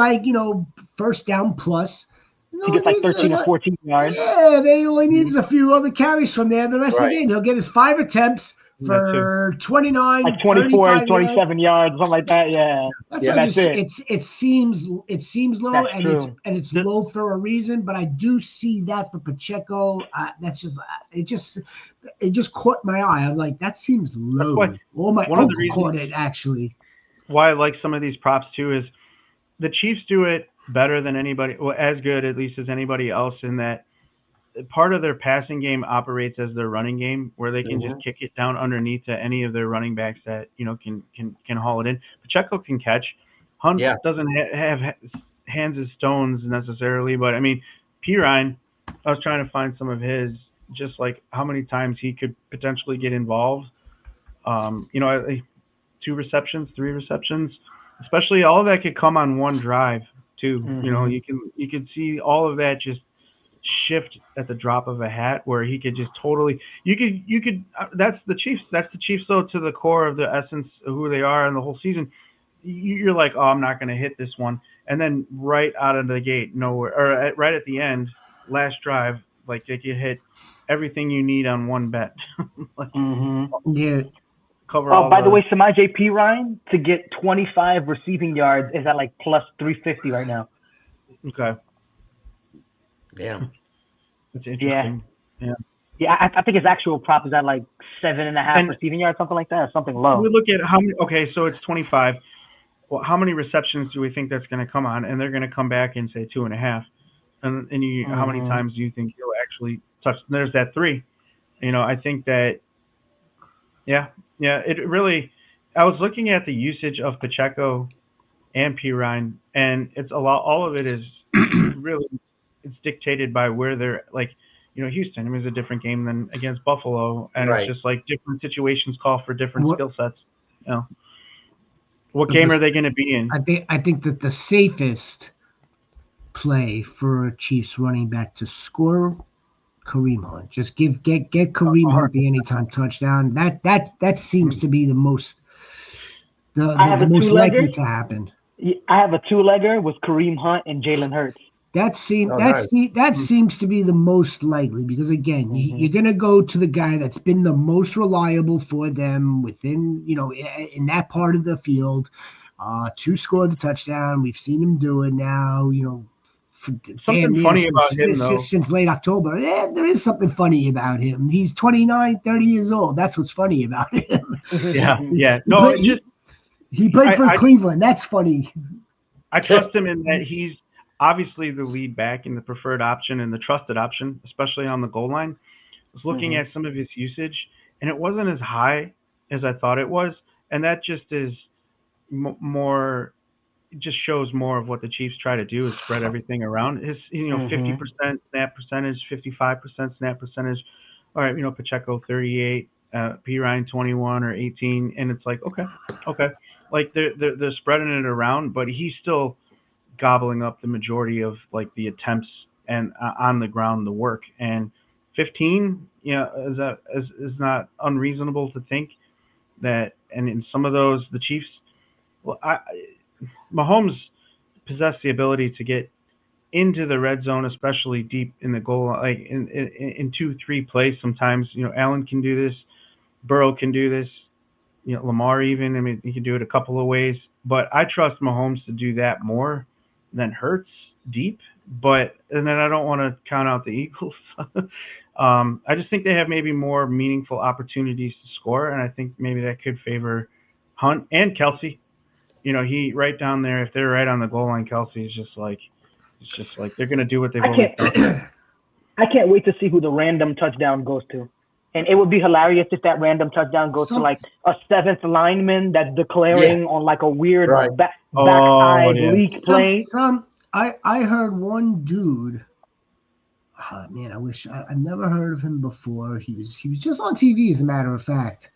first down plus. He gets like 13 or 14 yards. Yeah, they only needs a few other carries from there. The rest of the game, he'll get his 5 attempts for 29, like 24, 27 yards, something like that. Yeah, that's it. It seems low, that's and it's low for a reason. But I do see that for Pacheco. That's just it just caught my eye. I'm like, that seems low. My uncle caught it actually. Why I like some of these props too is the Chiefs do it better than anybody, well, as good at least as anybody else, in that part of their passing game operates as their running game, where they can just kick it down underneath to any of their running backs that can haul it in. Pacheco can catch. Hunt doesn't have hands as stones necessarily, but I mean, Pirine, I was trying to find some of his, just like how many times he could potentially get involved. 2 receptions, 3 receptions, especially all of that could come on one drive too. You could see all of that just shift at the drop of a hat, where he could just totally you could that's the Chiefs though, to the core of the essence of who they are in the whole season. You're like, oh, I'm not going to hit this one, and then right out of the gate, nowhere, or right at the end, last drive, like they could hit everything you need on one bet. Cover all. By the way, Samaje Perine to get 25 receiving yards is at like plus 350 right now. Okay. Damn. That's interesting. Yeah, I think his actual prop is at like 7.5 receiving yards, something like that, something low. We look at how many. Okay, so it's 25. Well, how many receptions do we think that's going to come on? And they're going to come back and say 2.5. And how many times do you think he'll actually touch? There's that 3. I think that. Yeah. It really. I was looking at the usage of Pacheco and Pirine, and it's a lot. All of it is really. It's dictated by where they're like, Houston. I mean, it's a different game than against Buffalo, and it's just like different situations call for different skill sets. What game are they going to be in? I think that the safest play for a Chiefs running back to score Kareem Hunt. Just get Kareem Hunt the anytime touchdown. That seems to be the most the most likely to happen. I have a 2-legger with Kareem Hunt and Jalen Hurts. That seems to be the most likely, because again, you're gonna go to the guy that's been the most reliable for them within in that part of the field, to score the touchdown. We've seen him do it now. Something funny about him though. Since late October, there is something funny about him. He's 29, 30 years old. That's what's funny about him. Yeah. No, he played for Cleveland. That's funny. I trust him in that he's obviously the lead back and the preferred option and the trusted option, especially on the goal line. I was looking at some of his usage, and it wasn't as high as I thought it was, and that just is more. It just shows more of what the Chiefs try to do, is spread everything around. His 50% snap percentage, 55% snap percentage. All right, Pacheco 38, Pirine 21 or 18, and it's like okay, like they're spreading it around, but he's still gobbling up the majority of like the attempts and on the ground, the work. And 15 is not unreasonable to think that. And in some of those, the Chiefs, Mahomes possess the ability to get into the red zone, especially deep in the goal, like in 2-3 plays. Sometimes Allen can do this, Burrow can do this, Lamar even. I mean, he can do it a couple of ways, but I trust Mahomes to do that more than Hurts deep. And then I don't want to count out the Eagles. I just think they have maybe more meaningful opportunities to score, and I think maybe that could favor Hunt and Kelsey. he right down there. If they're right on the goal line, Kelsey's just like, it's just like they're gonna do what they've always done. I can't wait to see who the random touchdown goes to. And it would be hilarious if that random touchdown goes to like a seventh lineman that's declaring on like a weird backside leak play. I heard one dude. Oh, man, I wish I've never heard of him before. He was just on TV, as a matter of fact.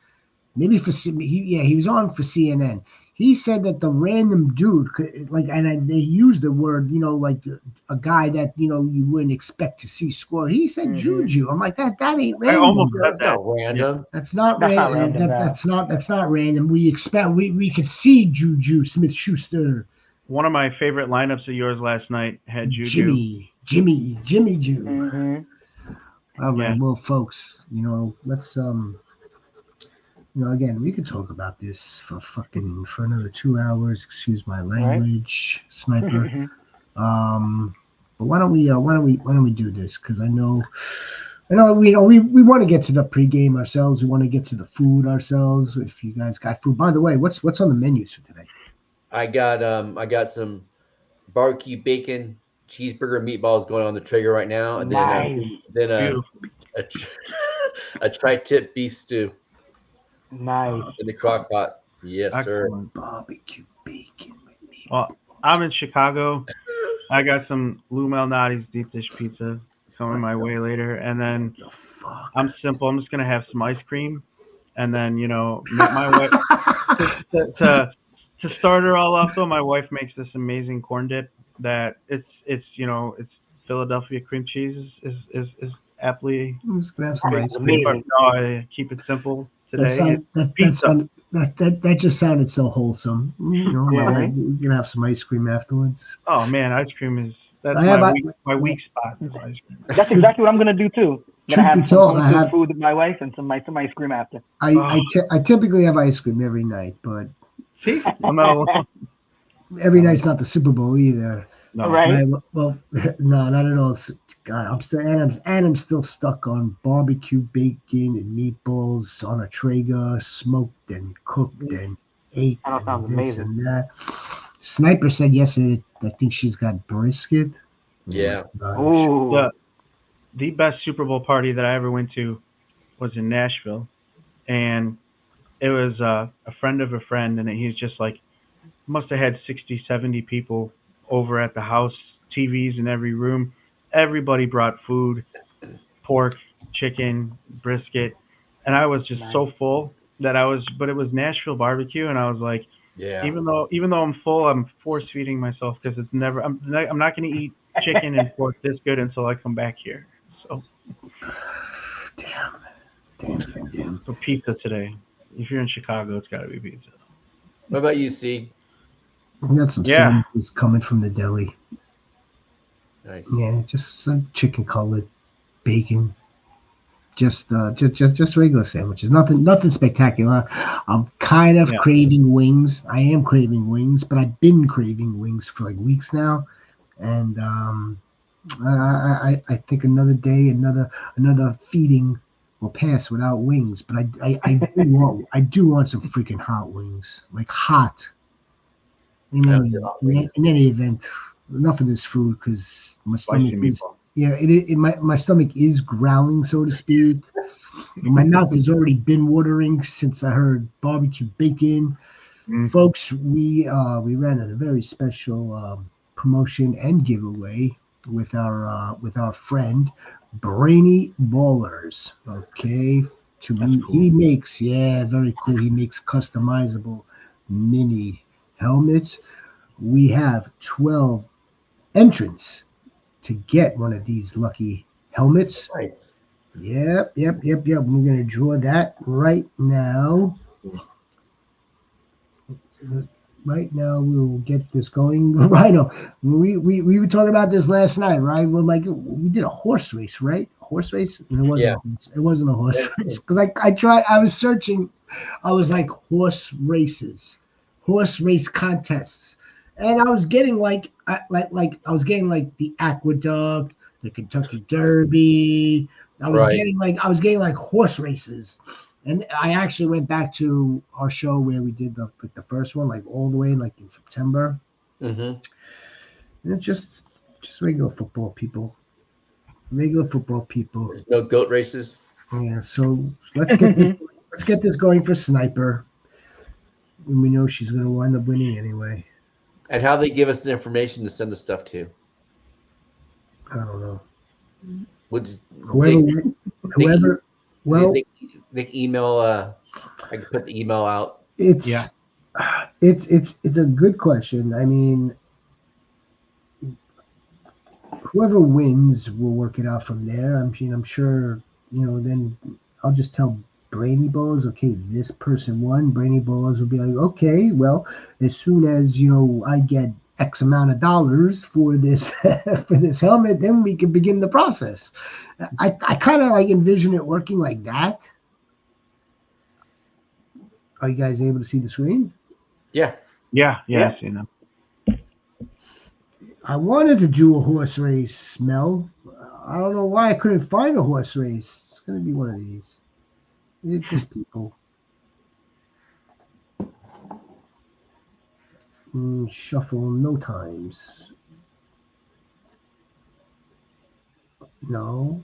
Maybe he was on for CNN. He said that the random dude, they used the word, like a guy that you wouldn't expect to see score. He said Juju. I'm like, that ain't random. I almost said that. Random. That's not random. That's not random. We could see Juju Smith-Schuster. One of my favorite lineups of yours last night had Juju. Jimmy Jew. Mm-hmm. All right, well, folks, let's again, we could talk about this for another 2 hours. Excuse my language, sniper. But why don't we do this? Because I know we want to get to the pregame ourselves. We want to get to the food ourselves. If you guys got food, by the way, what's on the menus for today? I got some barbecue bacon cheeseburger meatballs going on the Traeger right now, and then a tri-tip beef stew. Nice. In the crock pot. Yes, sir. Barbecue bacon with meatballs. Well, I'm in Chicago. I got some Lou Malnati's deep dish pizza coming my way later, and then I'm simple. I'm just gonna have some ice cream, and then make my wife to start her all off. Though my wife makes this amazing corn dip that it's Philadelphia cream cheese is aptly. I'm just gonna have some ice cream. But no, I keep it simple today. That just sounded so wholesome. We're gonna have some ice cream afterwards. Oh man, ice cream is my weak spot. Is ice cream. That's exactly what I'm gonna do too. Truth be told, I have food with my wife and some ice cream after. I typically have ice cream every night, but every night's not the Super Bowl either. No. Right? Well, no, not at all. God, I'm still stuck on barbecue bacon and meatballs on a Traeger, smoked and cooked and ate and this and that. Sniper said yesterday, I think she's got brisket. Yeah. The best Super Bowl party that I ever went to was in Nashville, and it was a friend of a friend, and he's just like, must have had 60, 70 people over at the house, TVs in every room. Everybody brought food, pork, chicken, brisket, and I was just so full that but it was Nashville barbecue, and I was like, even though I'm full, I'm force feeding myself because it's never. I'm not going to eat chicken and pork this good until I come back here. So, damn. So pizza today. If you're in Chicago, it's got to be pizza. What about you, C? We got some sandwiches coming from the deli. Nice. Yeah, just some chicken cutlet, bacon, just regular sandwiches. Nothing spectacular. I'm kind of craving wings. I am craving wings, but I've been craving wings for like weeks now, and I think another day, another feeding will pass without wings. But I do want some freaking hot wings, like hot. In any event, enough of this food because my stomach my stomach is growling, so to speak. My mouth has already been watering since I heard barbecue bacon. Folks, we ran a very special promotion and giveaway with our friend Brainy Ballers. Okay, he makes very cool. He makes customizable mini helmets. We have 12 entrants to get one of these lucky helmets. Nice. Yep. We're gonna draw that right now. Right now, we'll get this going. Rhino, we were talking about this last night, right? We did a horse race, right? Horse race? It wasn't a horse race because I was searching. I was like horse races. Horse race contests, and I was getting like the Aqueduct, the Kentucky Derby. I was getting like horse races, And I actually went back to our show where we did the first one, like all the way like in September. Mm-hmm. And it's just regular football people. Regular football people. There's no goat races. Yeah, so let's get this going for Sniper. And we know she's gonna wind up winning anyway. And how they give us the information to send the stuff to? I don't know. Whoever. Well, they email. I can put the email out. It's a good question. I mean, whoever wins will work it out from there. I'm sure. Then I'll just tell Brainy Ballers, okay, this person won. Brainy Ballers will be like, okay, well, as soon as I get X amount of dollars for this for this helmet, then we can begin the process. I kind of like envision it working like that. Are you guys able to see the screen? Yeah. I see them. I wanted to do a horse race, Mel. I don't know why I couldn't find a horse race. It's going to be one of these. It's just people. Shuffle no times. No.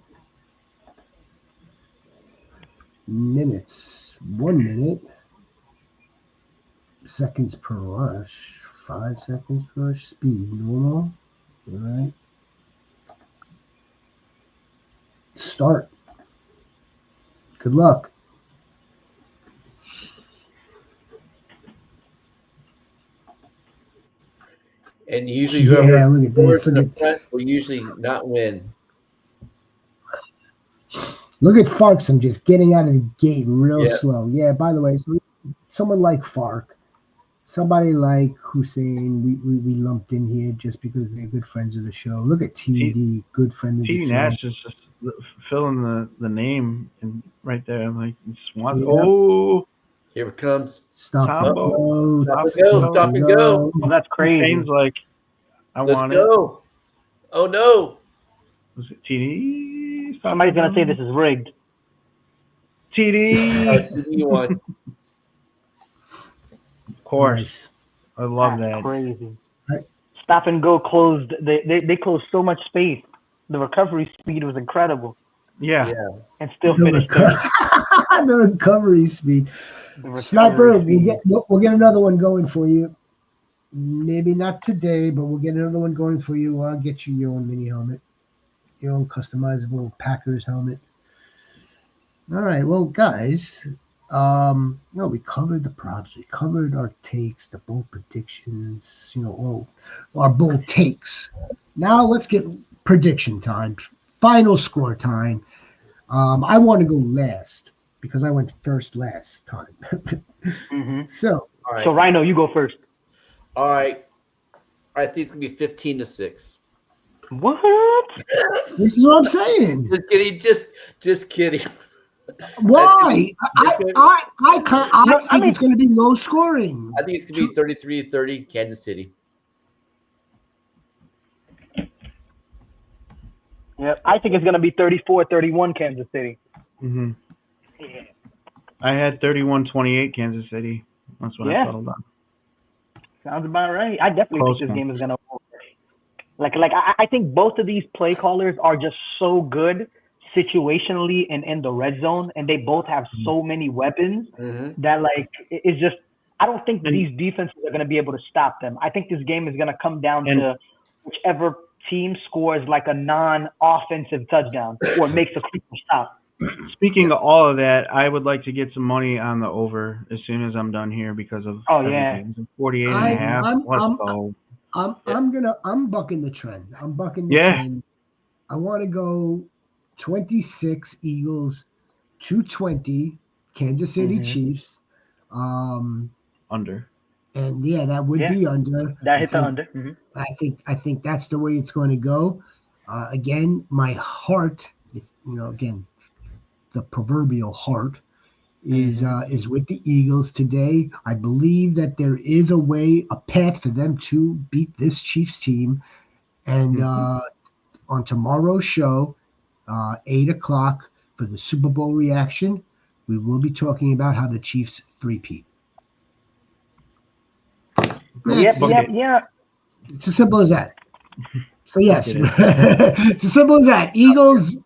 Minutes. 1 minute. Seconds per rush. 5 seconds per rush. Speed normal. All right. Start. Good luck. And usually whoever look at this. in the front will usually not win. Look at Farks. I'm just getting out of the gate real slow. Yeah, by the way, so someone like Fark, somebody like Hussein, we lumped in here just because they're good friends of the show. Look at TD, good friend of the show. Nash is just filling the name and right there. I'm like, Swan. Yep. Oh, here it comes. Stop and go. Stop and go. Oh, that's crazy. Shane's like, Let's go. Oh no. Was it TD? Somebody's gonna say this is rigged. TD. TD won. Of course. Nice. I love That's that. crazy. Stop and go closed. They closed so much space. The recovery speed was incredible. Yeah. And still finished. The recovery speed. Sniper, we'll get another one going for you. Maybe not today, but we'll get another one going for you. I'll get you your own mini helmet, your own customizable Packers helmet. All right, well, guys, we covered the props, we covered our takes, the bold predictions, our bold takes. Now let's get prediction time, final score time. I want to go last because I went first last time. Mm-hmm. So, all right. So Rhino, you go first. All right. I think it's gonna be 15-6. What? This is what I'm saying. Just kidding. Just kidding. Why? I think it's going to be low scoring. I think it's going to be 33-30 Kansas City. Yeah, I think it's going to be 34-31 Kansas City. Mm-hmm. Yeah. I had 31-28 Kansas City. That's what I settled on. Sounds about right. I definitely think this game is going to work. I think both of these play callers are just so good situationally and in the red zone, and they both have so many weapons that it's just, I don't think these defenses are going to be able to stop them. I think this game is going to come down to whichever team scores like a non-offensive touchdown or makes a crucial stop. Speaking of all of that, I would like to get some money on the over as soon as I'm done here because of 48.5. Let's go. I'm bucking the trend. I'm bucking the trend. I want to go 26 Eagles, 220 Kansas City Chiefs. Under. And that would be under. That hit the under. Mm-hmm. I think that's the way it's going to go. Again, my heart, again, the proverbial heart is with the Eagles today. I believe that there is a path for them to beat this Chiefs team. And on tomorrow's show, 8 o'clock for the Super Bowl reaction, we will be talking about how the Chiefs three-peat. Yep. It's as simple as that. So yes, it's as simple as that. Eagles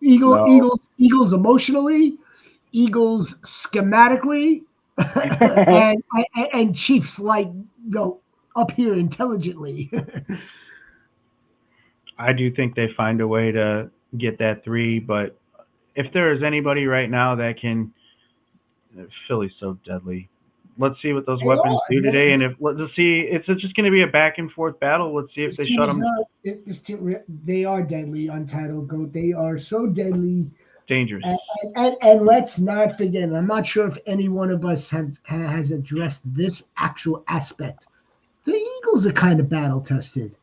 emotionally, Eagles schematically, and Chiefs up here intelligently. I do think they find a way to get that 3, but if there is anybody right now that can, Philly's so deadly. Let's see what those weapons do today, and let's see. It's just going to be a back and forth battle. Let's see if they shut them. They are deadly, Untitled Goat. They are so deadly, dangerous. And let's not forget. And I'm not sure if any one of us has addressed this actual aspect. The Eagles are kind of battle tested.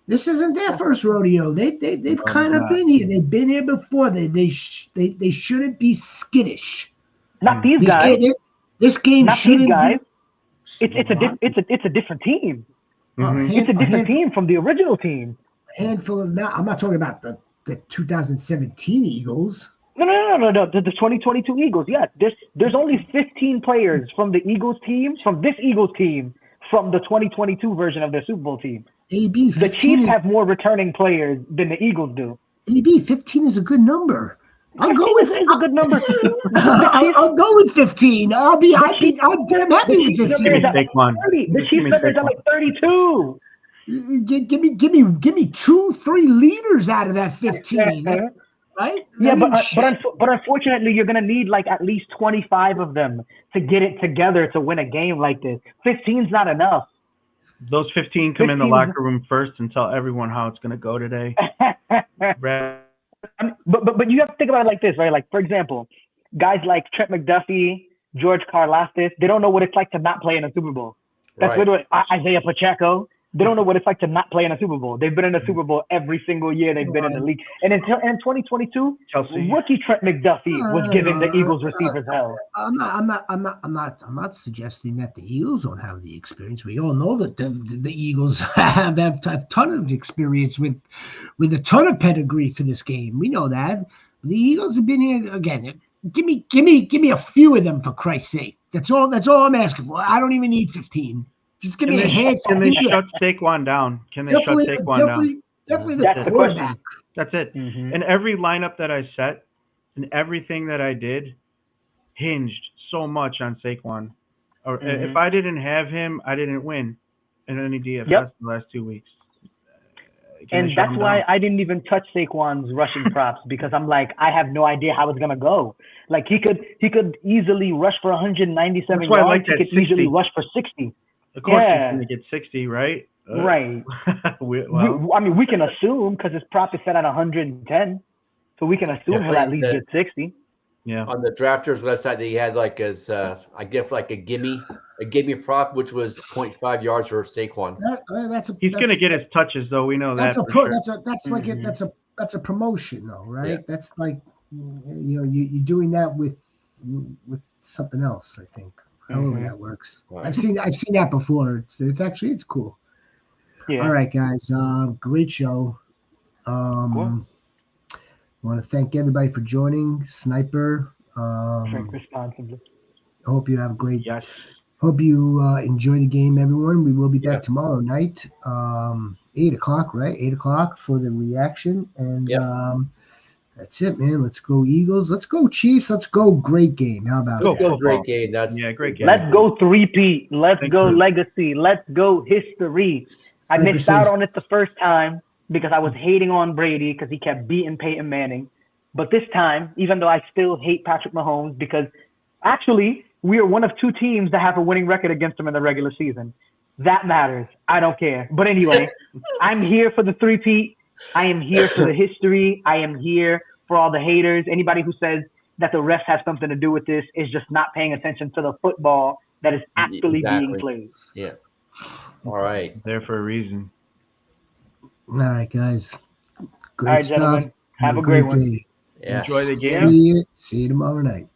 This isn't their first rodeo. They've kind of been here. They've been here before. They shouldn't be skittish. Not these guys. This game shouldn't be. It's a different team. It's a different team from the original team. A handful of I'm not talking about the 2017 Eagles. No. The 2022 Eagles. Yeah, there's only 15 players from the Eagles team, from this Eagles team, from the 2022 version of their Super Bowl team. The Chiefs have more returning players than the Eagles do. 15 is a good number. I'll go with it. It's a good number. I'll go with 15. I'll be happy. I'm damn happy with 15. The Chiefs numbers are like 32. Give me 2-3 leaders out of that 15. Right? Yeah, but unfortunately, you're gonna need like at least 25 of them to get it together to win a game like this. 15's not enough. Those 15 come in the locker room first and tell everyone how it's gonna go today. But you have to think about it like this, right? Like, for example, guys like Trent McDuffie, George Karlaftis, they don't know what it's like to not play in a Super Bowl. That's literally Isaiah Pacheco. They don't know what it's like to not play in a Super Bowl. They've been in a Super Bowl every single year they've been in the league. And in 2022, rookie Trent McDuffie was giving the Eagles receivers hell. I'm not suggesting that the Eagles don't have the experience. We all know that the Eagles have a ton of experience with a ton of pedigree for this game. We know that. The Eagles have been here again. Give me a few of them for Christ's sake. That's all I'm asking for. I don't even need 15. Just give me a handful. Can they shut Saquon down? Definitely the quarterback. That's it. Mm-hmm. And every lineup that I set and everything that I did hinged so much on Saquon. Or if I didn't have him, I didn't win in any DFS the last 2 weeks. And that's why I didn't even touch Saquon's rushing props, because I'm like, I have no idea how it's gonna go. Like he could easily rush for 197 yards. Like he could easily rush for 60. Of course, he's going to get 60, right? Right. We can assume, because his prop is set at 110, so we can assume he'll at least get 60. Yeah. On the Drafters website, they had like his, I guess like a gimme prop, which was 0.5 yards for Saquon. He's going to get his touches, though. We know that's that. That's a promotion, though, right? Yeah. That's like you're doing that with something else, I think. However that works. Right. I've seen that before. It's cool. Yeah. All right, guys. Great show. Cool. I want to thank everybody for joining. Sniper. Drink responsibly. I hope you have a great. Yes. Hope you enjoy the game, everyone. We will be back tomorrow night, 8 o'clock, right? 8 o'clock for the reaction, and that's it, man. Let's go Eagles. Let's go Chiefs. Let's go great game. How about that? Let's go great game. Great game. Let's go three-peat. Let's go legacy. Let's go history. I missed out on it the first time because I was hating on Brady because he kept beating Peyton Manning. But this time, even though I still hate Patrick Mahomes, because actually we are one of 2 teams that have a winning record against him in the regular season. That matters. I don't care. But anyway, I'm here for the three-peat. I am here for the history. I am here for all the haters. Anybody who says that the refs have something to do with this is just not paying attention to the football that is actually being played. Yeah. All right. There for a reason. All right, guys. Great stuff. Gentlemen. Have a great one. Yeah. Enjoy the game. See you tomorrow night.